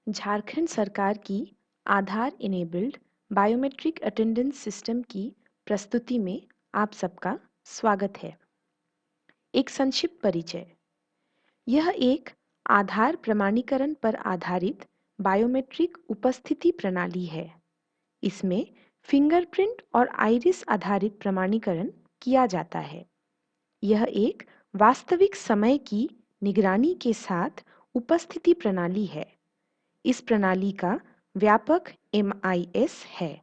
झारखंड सरकार की आधार enabled biometric attendance system की प्रस्तुति में आप सबका स्वागत है। एक संक्षिप्त परिचय। यह एक आधार प्रमाणीकरण पर आधारित बायोमेट्रिक उपस्थिति प्रणाली है। इसमें फिंगरप्रिंट और आइरिस आधारित प्रमाणीकरण किया जाता है। यह एक वास्तविक समय की निगरानी के साथ उपस्थिति प्रणाली है। इस प्रणाली का व्यापक MIS है।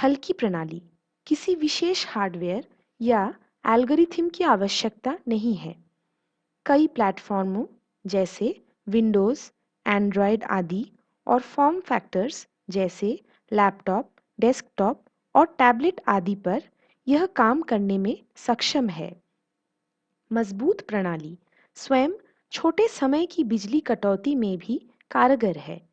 हल्की प्रणाली। किसी विशेष हार्डवेयर या एल्गोरिथम की आवश्यकता नहीं है। कई प्लेटफॉर्मों जैसे विंडोज़, एंड्रॉयड आदि और फॉर्म फैक्टर्स जैसे लैपटॉप, डेस्कटॉप और टैबलेट आदि पर यह काम करने में सक्षम है। मजबूत प्रणाली स्वयं छोटे समय की बिजली कटौती में भी कारगर है।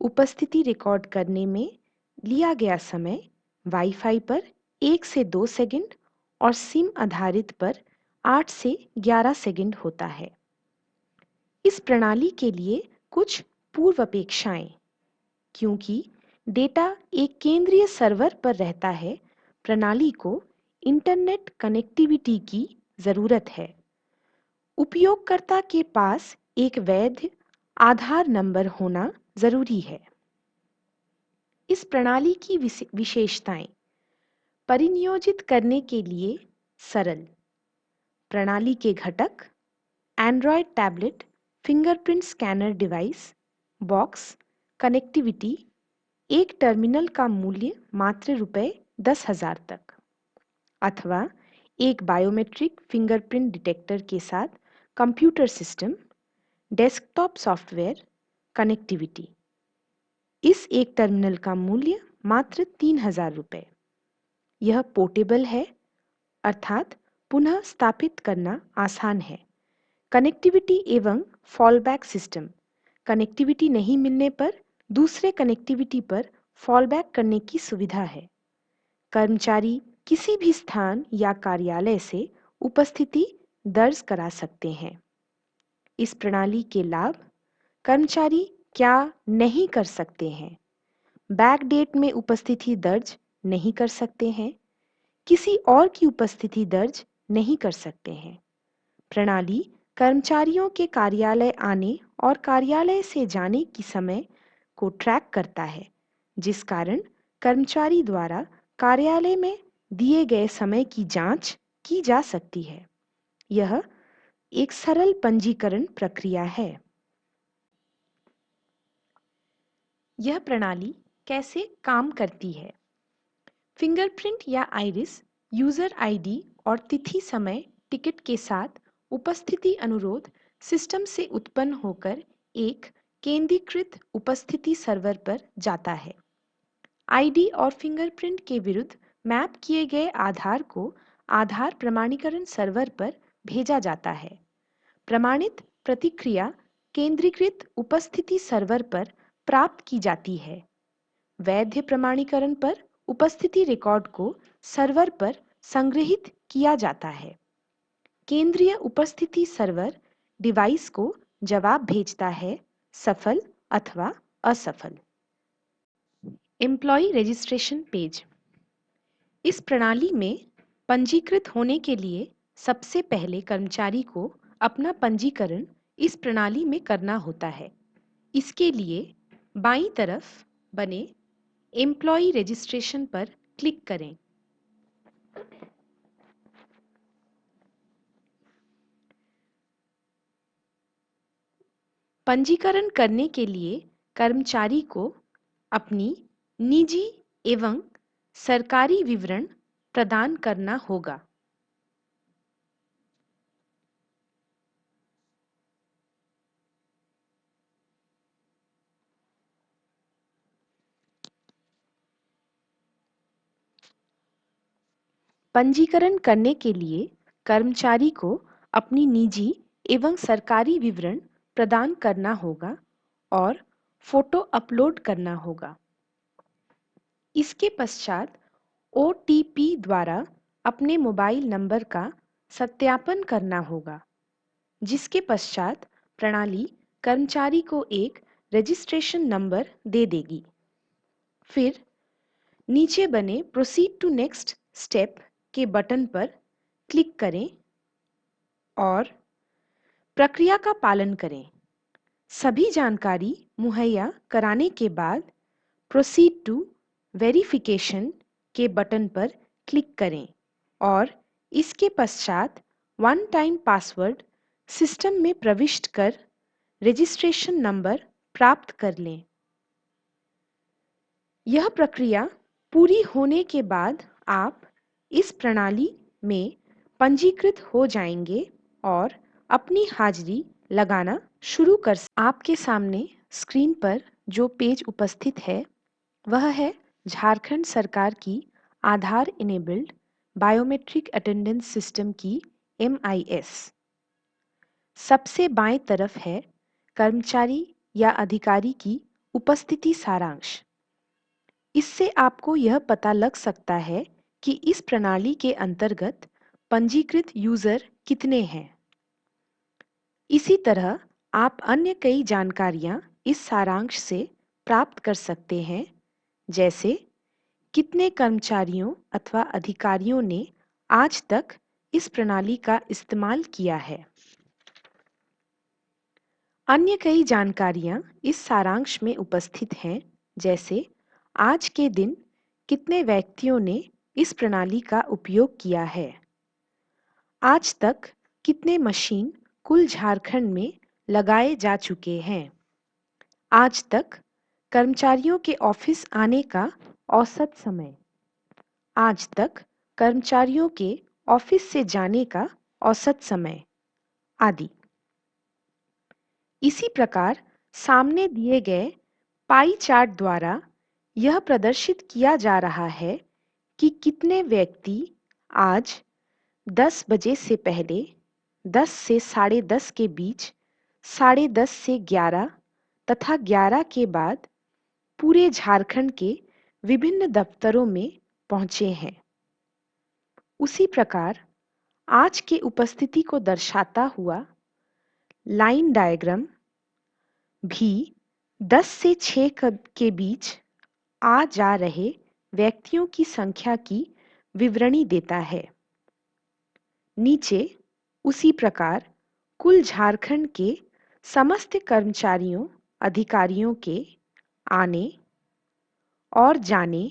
उपस्थिति रिकॉर्ड करने में लिया गया समय वाईफाई पर 1 से 2 सेकंड और सिम आधारित पर 8 से 11 सेकंड होता है। इस प्रणाली के लिए कुछ पूर्वापेक्षाएं। क्योंकि डेटा एक केंद्रीय सर्वर पर रहता है, प्रणाली को इंटरनेट कनेक्टिविटी की जरूरत है। उपयोगकर्ता के पास एक वैध आधार नंबर होना जरूरी है। इस प्रणाली की विशेषताएं। परिनियोजित करने के लिए सरल। प्रणाली के घटक Android tablet, fingerprint scanner device, box, connectivity. एक टर्मिनल का मूल्य मात्र ₹10,000 तक, अथवा एक बायोमेट्रिक फिंगरप्रिंट डिटेक्टर के साथ computer system, desktop software, connectivity. इस एक टर्मिनल का मूल्य मात्र ₹3,000। यह पोर्टेबल है, अर्थात पुनः स्थापित करना आसान है। कनेक्टिविटी एवं फॉलबैक सिस्टम। कनेक्टिविटी नहीं मिलने पर दूसरे कनेक्टिविटी पर फॉलबैक करने की सुविधा है। कर्मचारी किसी भी स्थान या कार्यालय से उपस्थिति दर्ज करा सकते हैं। इस प्रणाली के लाभ। कर्मचारी क्या नहीं कर सकते हैं? बैकडेट में उपस्थिति दर्ज नहीं कर सकते हैं। किसी और की उपस्थिति दर्ज नहीं कर सकते हैं। प्रणाली कर्मचारियों के कार्यालय आने और कार्यालय से जाने की समय को ट्रैक करता है, जिस कारण कर्मचारी द्वारा कार्यालय में दिए गए समय की जांच की जा सकती है। यह एक सरल पंजीकरण प्रक्रिया है। यह प्रणाली कैसे काम करती है? फिंगरप्रिंट या आइरिस यूजर आईडी और तिथि समय टिकट के साथ उपस्थिति अनुरोध सिस्टम से उत्पन्न होकर एक केंद्रीकृत उपस्थिति सर्वर पर जाता है। आईडी और फिंगरप्रिंट के विरुद्ध मैप किए गए आधार को आधार प्रमाणीकरण सर्वर पर भेजा जाता है। प्रमाणित प्रतिक्रिया केंद्रीकृत उपस्थिति सर्वर पर प्राप्त की जाती है। वैध प्रमाणीकरण पर उपस्थिति रिकॉर्ड को सर्वर पर संग्रहित किया जाता है। केंद्रीय उपस्थिति सर्वर डिवाइस को जवाब भेजता है, सफल अथवा असफल। Employ registration page. इस प्रणाली में पंजीकृत होने के लिए सबसे पहले कर्मचारी को अपना पंजीकरण इस प्रणाली में करना होता है। इसके लिए बाईं तरफ बने एम्प्लॉय रजिस्ट्रेशन पर क्लिक करें। पंजीकरण करने के लिए कर्मचारी को अपनी निजी एवं सरकारी विवरण प्रदान करना होगा। पंजीकरण करने के लिए कर्मचारी को अपनी निजी एवं सरकारी विवरण प्रदान करना होगा और फोटो अपलोड करना होगा। इसके पश्चात OTP द्वारा अपने मोबाइल नंबर का सत्यापन करना होगा, जिसके पश्चात प्रणाली कर्मचारी को एक रजिस्ट्रेशन नंबर दे देगी। फिर नीचे बने प्रोसीड टू नेक्स्ट स्टेप के बटन पर क्लिक करें और प्रक्रिया का पालन करें। सभी जानकारी मुहैया कराने के बाद प्रोसीड टू वेरिफिकेशन के बटन पर क्लिक करें और इसके पश्चात वन टाइम पासवर्ड सिस्टम में प्रविष्ट कर रजिस्ट्रेशन नंबर प्राप्त कर लें। यह प्रक्रिया पूरी होने के बाद आप इस प्रणाली में पंजीकृत हो जाएंगे और अपनी हाजिरी लगाना शुरू कर। आपके सामने स्क्रीन पर जो पेज उपस्थित है वह है झारखंड सरकार की आधार इनेबल्ड बायोमेट्रिक अटेंडेंस सिस्टम की MIS। सबसे बाएं तरफ है कर्मचारी या अधिकारी की उपस्थिति सारांश। इससे आपको यह पता लग सकता है कि इस प्रणाली के अंतर्गत पंजीकृत यूजर कितने हैं। इसी तरह आप अन्य कई जानकारियां इस सारांश से प्राप्त कर सकते हैं, जैसे कितने कर्मचारियों अथवा अधिकारियों ने आज तक इस प्रणाली का इस्तेमाल किया है। अन्य कई जानकारियां इस सारांश में उपस्थित हैं, जैसे आज के दिन कितने व्यक्तियों ने इस प्रणाली का उपयोग किया है, आज तक कितने मशीन कुल झारखंड में लगाए जा चुके हैं, आज तक कर्मचारियों के ऑफिस आने का औसत समय, आज तक कर्मचारियों के ऑफिस से जाने का औसत समय आदि। इसी प्रकार सामने दिए गए पाई चार्ट द्वारा यह प्रदर्शित किया जा रहा है कि कितने व्यक्ति आज 10 बजे से पहले 10 से 10:30 के बीच, 10:30 से 11 तथा 11 के बाद पूरे झारखंड के विभिन्न दफ्तरों में पहुंचे हैं। उसी प्रकार आज के उपस्थिति को दर्शाता हुआ लाइन डायग्राम भी 10 से 6 के बीच आ जा रहे व्यक्तियों की संख्या की विवरणी देता है। नीचे उसी प्रकार कुल झारखंड के समस्त कर्मचारियों अधिकारियों के आने और जाने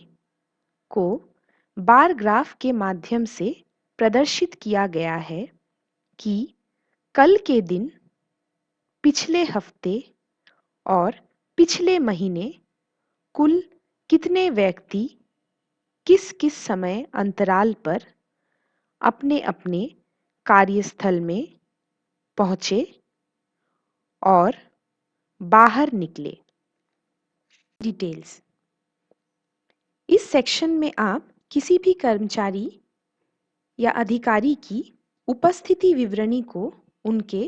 को बार ग्राफ के माध्यम से प्रदर्शित किया गया है कि कल के दिन, पिछले हफ्ते और पिछले महीने कुल कितने व्यक्ति किस किस समय अंतराल पर अपने अपने कार्यस्थल में पहुंचे और बाहर निकले। डिटेल्स। इस सेक्शन में आप किसी भी कर्मचारी या अधिकारी की उपस्थिति विवरणी को उनके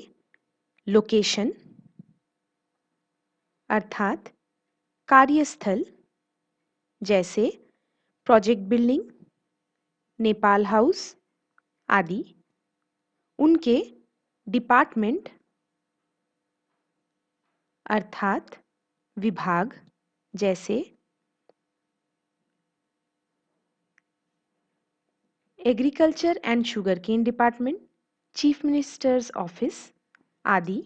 लोकेशन अर्थात कार्यस्थल जैसे प्रोजेक्ट बिल्डिंग, नेपाल हाउस आदि, उनके डिपार्टमेंट अर्थात विभाग जैसे agriculture and sugarcane department, chief minister's office आदि,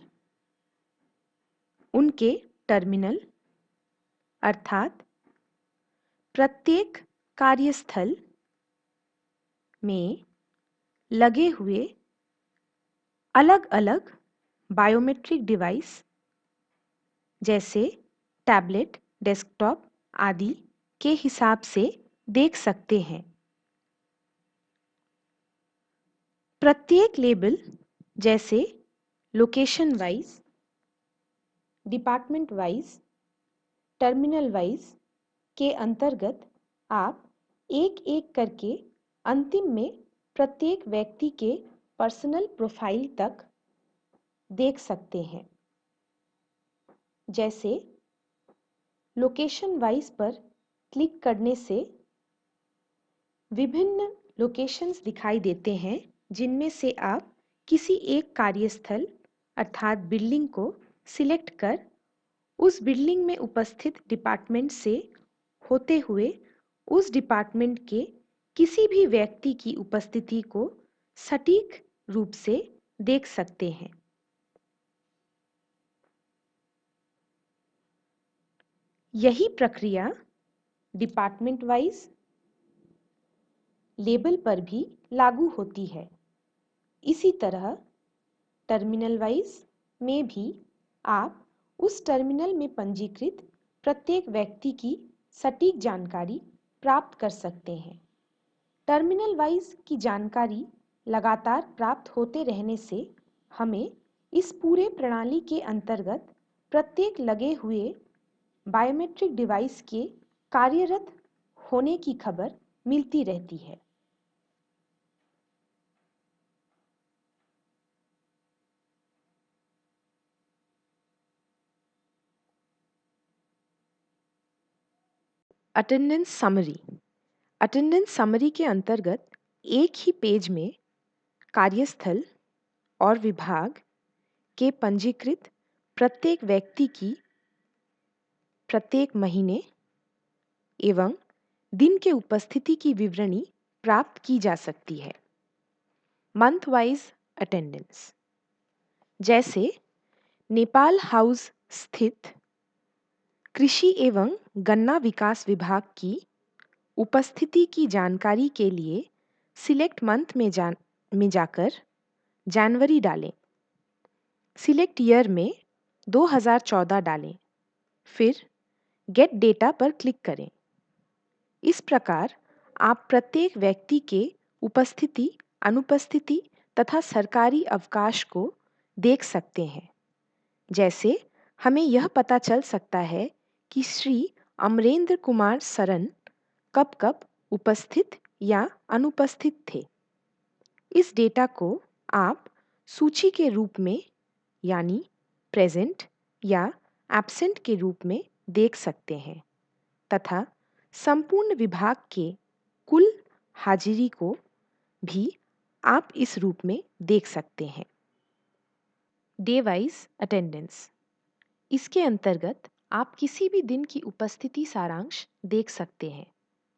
उनके टर्मिनल अर्थात प्रत्येक कार्यस्थल में लगे हुए अलग-अलग बायोमेट्रिक डिवाइस जैसे टैबलेट, डेस्कटॉप आदि के हिसाब से देख सकते हैं। प्रत्येक लेबल जैसे location wise, department wise, terminal wise के अंतर्गत आप एक एक करके अंतिम में प्रत्येक व्यक्ति के पर्सनल प्रोफाइल तक देख सकते हैं। जैसे लोकेशन वाइज पर क्लिक करने से विभिन्न लोकेशंस दिखाई देते हैं, जिनमें से आप किसी एक कार्यस्थल अर्थात बिल्डिंग को सिलेक्ट कर उस बिल्डिंग में उपस्थित डिपार्टमेंट से होते हुए उस डिपार्टमेंट के किसी भी व्यक्ति की उपस्थिति को सटीक रूप से देख सकते हैं। यही प्रक्रिया डिपार्टमेंट वाइज लेबल पर भी लागू होती है। इसी तरह टर्मिनल वाइज में भी आप उस टर्मिनल में पंजीकृत प्रत्येक व्यक्ति की सटीक जानकारी प्राप्त कर सकते हैं। टर्मिनल वाइज की जानकारी लगातार प्राप्त होते रहने से हमें इस पूरे प्रणाली के अंतर्गत प्रत्येक लगे हुए बायोमेट्रिक डिवाइस के कार्यरत होने की खबर मिलती रहती है। Attendance summary. अटेंडेंस समरी के अंतर्गत एक ही पेज में कार्यस्थल और विभाग के पंजीकृत प्रत्येक व्यक्ति की प्रत्येक महीने एवं दिन के उपस्थिति की विवरणी प्राप्त की जा सकती है। मंथ वाइज अटेंडेंस, जैसे नेपाल हाउस स्थित कृषि एवं गन्ना विकास विभाग की उपस्थिति की जानकारी के लिए सिलेक्ट मंथ में जाकर जनवरी डालें। सिलेक्ट ईयर में 2014 डालें, फिर गेट डेटा पर क्लिक करें। इस प्रकार आप प्रत्येक व्यक्ति के उपस्थिति, अनुपस्थिति तथा सरकारी अवकाश को देख सकते हैं। जैसे हमें यह पता चल सकता है कि श्री अमरेंद्र कुमार सरन कब कब उपस्थित या अनुपस्थित थे। इस डेटा को आप सूची के रूप में यानी प्रेजेंट या एब्सेंट के रूप में देख सकते हैं तथा संपूर्ण विभाग के कुल हाजिरी को भी आप इस रूप में देख सकते हैं। डे वाइज अटेंडेंस, इसके अंतर्गत आप किसी भी दिन की उपस्थिति सारांश देख सकते हैं।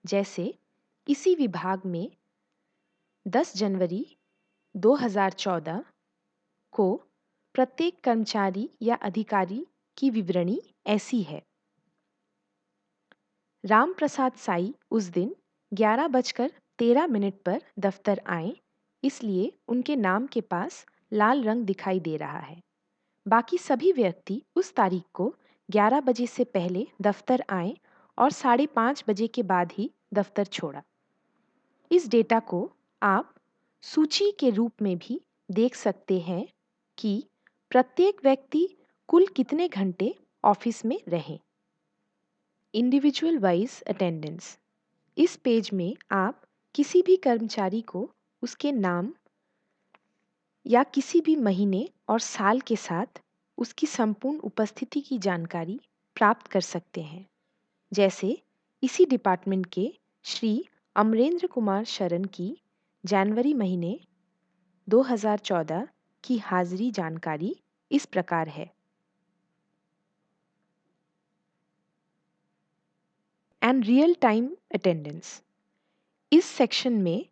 जैसे इसी विभाग में 10 जनवरी 2014 को प्रत्येक कर्मचारी या अधिकारी की विवरणी ऐसी है। राम प्रसाद साई उस दिन 11:13 पर दफ्तर आए, इसलिए उनके नाम के पास लाल रंग दिखाई दे रहा है। बाकी सभी व्यक्ति उस तारीख को 11 बजे से पहले दफ्तर आए और 5:30 बजे के बाद ही दफ्तर छोड़ा। इस डेटा को आप सूची के रूप में भी देख सकते हैं कि प्रत्येक व्यक्ति कुल कितने घंटे ऑफिस में रहे। इंडिविजुअल वाइज अटेंडेंस, इस पेज में आप किसी भी कर्मचारी को उसके नाम या किसी भी महीने और साल के साथ उसकी संपूर्ण उपस्थिति की जानकारी प्राप्त कर सकते हैं। जैसे इसी डिपार्टमेंट के श्री अमरेंद्र कुमार शरण की जनवरी महीने 2014 की हाजिरी जानकारी इस प्रकार है। एंड रियल टाइम अटेंडेंस, इस सेक्शन में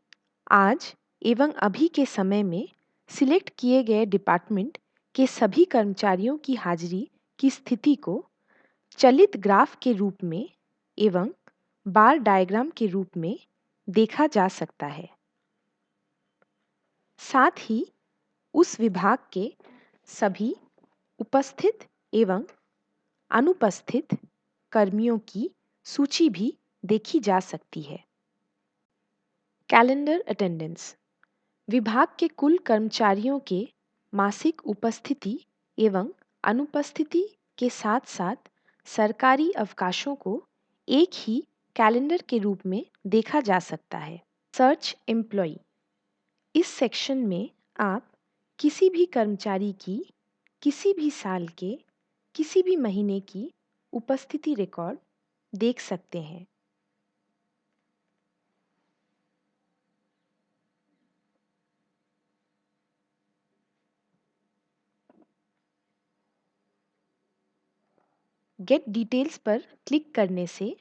आज एवं अभी के समय में सिलेक्ट किए गए डिपार्टमेंट के सभी कर्मचारियों की हाजिरी की स्थिति को चलित ग्राफ के रूप में एवं बार डायग्राम के रूप में देखा जा सकता है। साथ ही उस विभाग के सभी उपस्थित एवं अनुपस्थित कर्मियों की सूची भी देखी जा सकती है। कैलेंडर अटेंडेंस, विभाग के कुल कर्मचारियों के मासिक उपस्थिति एवं अनुपस्थिति के साथ साथ सरकारी अवकाशों को एक ही कैलेंडर के रूप में देखा जा सकता है। सर्च एम्प्लॉय, इस सेक्शन में आप किसी भी कर्मचारी की किसी भी साल के किसी भी महीने की उपस्थिति रिकॉर्ड देख सकते हैं। गेट डिटेल्स पर क्लिक करने से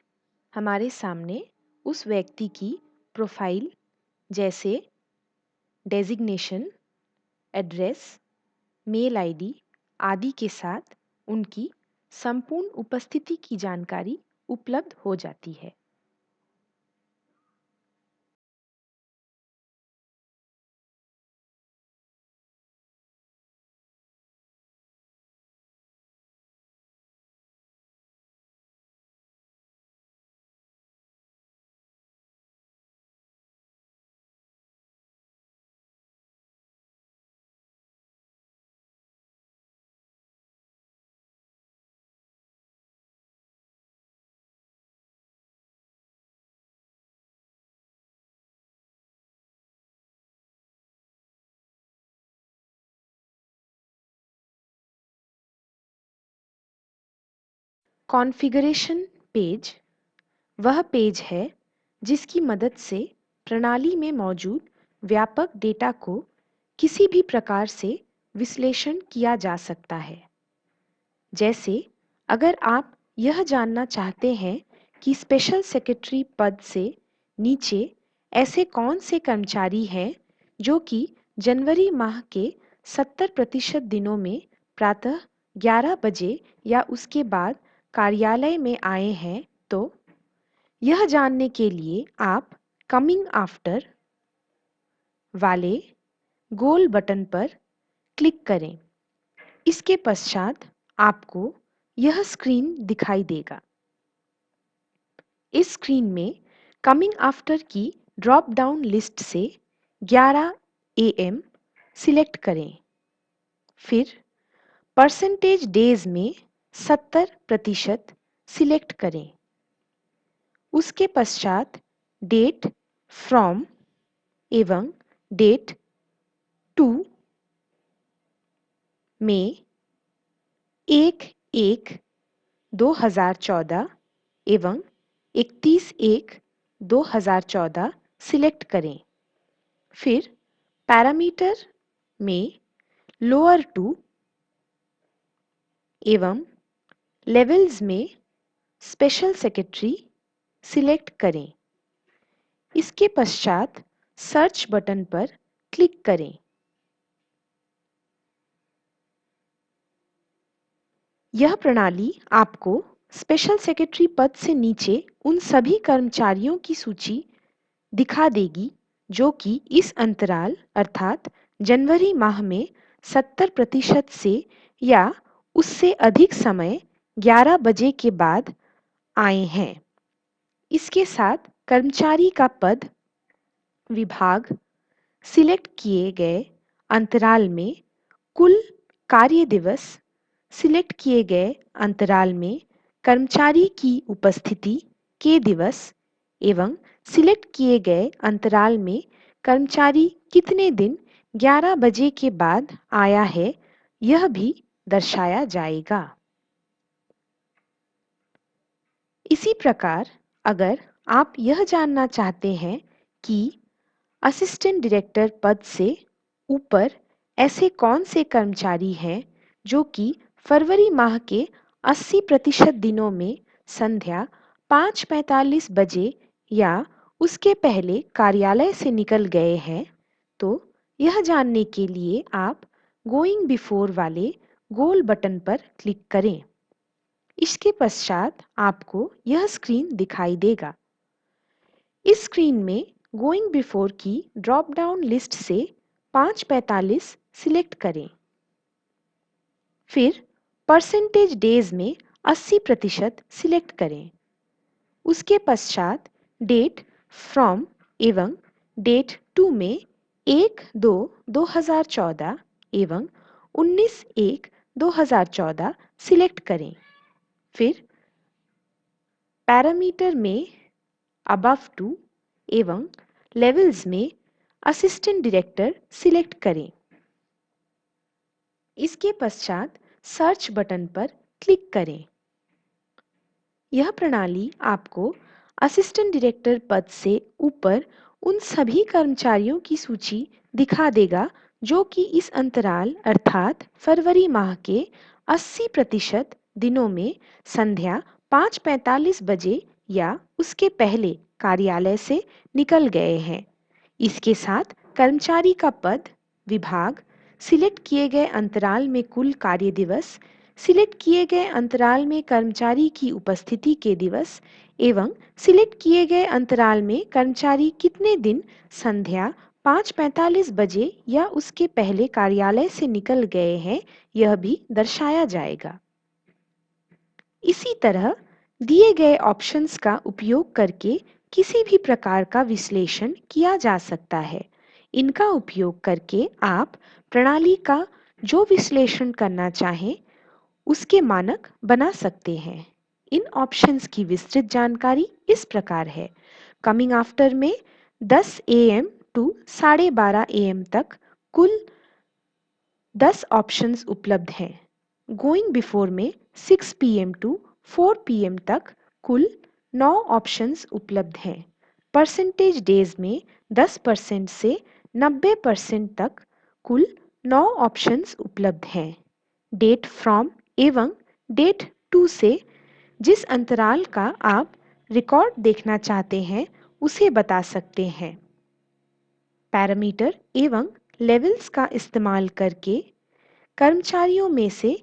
हमारे सामने उस व्यक्ति की प्रोफाइल जैसे डेजिग्नेशन, एड्रेस, मेल आईडी आदि के साथ उनकी संपूर्ण उपस्थिति की जानकारी उपलब्ध हो जाती है। कॉन्फ़िगरेशन पेज वह पेज है जिसकी मदद से प्रणाली में मौजूद व्यापक डेटा को किसी भी प्रकार से विश्लेषण किया जा सकता है। जैसे अगर आप यह जानना चाहते हैं कि स्पेशल सेक्रेटरी पद से नीचे ऐसे कौन से कर्मचारी हैं जो कि जनवरी माह के 70% दिनों में प्रातः 11 बजे या उसके बाद कार्यालय में आए हैं, तो यह जानने के लिए आप कमिंग आफ्टर वाले गोल बटन पर क्लिक करें। इसके पश्चात आपको यह स्क्रीन दिखाई देगा। इस स्क्रीन में कमिंग आफ्टर की ड्रॉप डाउन लिस्ट से 11 AM सिलेक्ट करें। फिर परसेंटेज डेज में 70% सिलेक्ट करें। उसके पश्चात डेट फ्रॉम एवं डेट टू में 1/1/2014 एवं 31/1/2014 सिलेक्ट करें। फिर पैरामीटर में लोअर टू एवं लेवल्स में स्पेशल सेक्रेटरी सिलेक्ट करें। इसके पश्चात सर्च बटन पर क्लिक करें। यह प्रणाली आपको स्पेशल सेक्रेटरी पद से नीचे उन सभी कर्मचारियों की सूची दिखा देगी जो कि इस अंतराल अर्थात जनवरी माह में 70% से या उससे अधिक समय 11 बजे के बाद आए हैं। इसके साथ कर्मचारी का पद, विभाग, सिलेक्ट किए गए अंतराल में कुल कार्य दिवस, सिलेक्ट किए गए अंतराल में कर्मचारी की उपस्थिति के दिवस एवं सिलेक्ट किए गए अंतराल में कर्मचारी कितने दिन 11 बजे के बाद आया है, यह भी दर्शाया जाएगा। इसी प्रकार अगर आप यह जानना चाहते हैं कि असिस्टेंट डायरेक्टर पद से ऊपर ऐसे कौन से कर्मचारी हैं जो कि फरवरी माह के 80% दिनों में संध्या 5:45 बजे या उसके पहले कार्यालय से निकल गए हैं, तो यह जानने के लिए आप गोइंग बिफोर वाले गोल बटन पर क्लिक करें। इसके पश्चात आपको यह स्क्रीन दिखाई देगा। इस स्क्रीन में गोइंग बिफोर की ड्रॉप डाउन लिस्ट से 5:45 सिलेक्ट करें। फिर परसेंटेज डेज में 80% सिलेक्ट करें। उसके पश्चात डेट फ्रॉम एवं डेट टू में 1/2/2014 एवं 19/1/2014 सिलेक्ट करें। फिर पैरामीटर में अबव टू एवं लेवल्स में असिस्टेंट डायरेक्टर सिलेक्ट करें। इसके पश्चात सर्च बटन पर क्लिक करें। यह प्रणाली आपको असिस्टेंट डायरेक्टर पद से ऊपर उन सभी कर्मचारियों की सूची दिखा देगा जो कि इस अंतराल अर्थात फरवरी माह के 80% दिनों में संध्या 5:45 बजे या उसके पहले कार्यालय से निकल गए हैं। इसके साथ कर्मचारी का पद, विभाग, सिलेक्ट किए गए अंतराल में कुल कार्य दिवस, सिलेक्ट किए गए अंतराल में कर्मचारी की उपस्थिति के दिवस एवं सिलेक्ट किए गए अंतराल में कर्मचारी कितने दिन संध्या 5:45 बजे या उसके पहले कार्यालय से निकल गए हैं, यह भी दर्शाया जाएगा। इसी तरह दिए गए ऑप्शंस का उपयोग करके किसी भी प्रकार का विश्लेषण किया जा सकता है। इनका उपयोग करके आप प्रणाली का जो विश्लेषण करना चाहें उसके मानक बना सकते हैं। इन ऑप्शंस की विस्तृत जानकारी इस प्रकार है। कमिंग आफ्टर में 10 AM टू 12:30 AM तक कुल 10 ऑप्शंस उपलब्ध हैं। गोइंग बिफोर में 6 PM टू 4 PM तक कुल 9 ऑप्शंस उपलब्ध हैं। परसेंटेज डेज में 10% से 90% तक कुल 9 ऑप्शंस उपलब्ध हैं। डेट फ्रॉम एवं डेट टू से जिस अंतराल का आप रिकॉर्ड देखना चाहते हैं उसे बता सकते हैं। पैरामीटर एवं लेवल्स का इस्तेमाल करके कर्मचारियों में से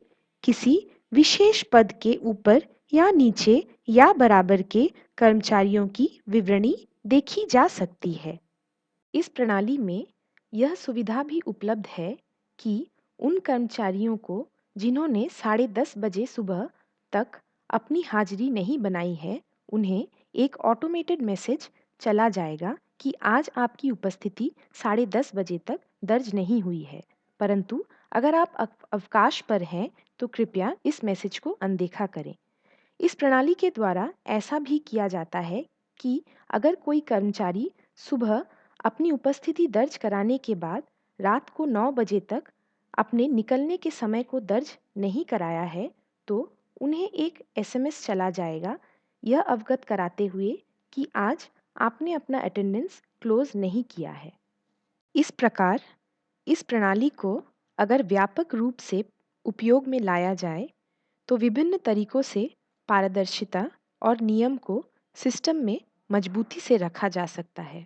किसी विशेष पद के ऊपर या नीचे या बराबर के कर्मचारियों की विवरणी देखी जा सकती है। इस प्रणाली में यह सुविधा भी उपलब्ध है कि उन कर्मचारियों को जिन्होंने 10:30 बजे सुबह तक अपनी हाजिरी नहीं बनाई है, उन्हें एक ऑटोमेटेड मैसेज चला जाएगा कि आज आपकी उपस्थिति 10:30 बजे तक दर्ज नहीं हुई है, परंतु अगर आप अवकाश पर हैं तो कृपया इस मैसेज को अनदेखा करें। इस प्रणाली के द्वारा ऐसा भी किया जाता है कि अगर कोई कर्मचारी सुबह अपनी उपस्थिति दर्ज कराने के बाद रात को 9 बजे तक अपने निकलने के समय को दर्ज नहीं कराया है, तो उन्हें एक SMS चला जाएगा यह अवगत कराते हुए कि आज आपने अपना अटेंडेंस क्लोज नहीं किया है। इस प्रकार इस प्रणाली को अगर व्यापक रूप से उपयोग में लाया जाए तो विभिन्न तरीकों से पारदर्शिता और नियम को सिस्टम में मजबूती से रखा जा सकता है।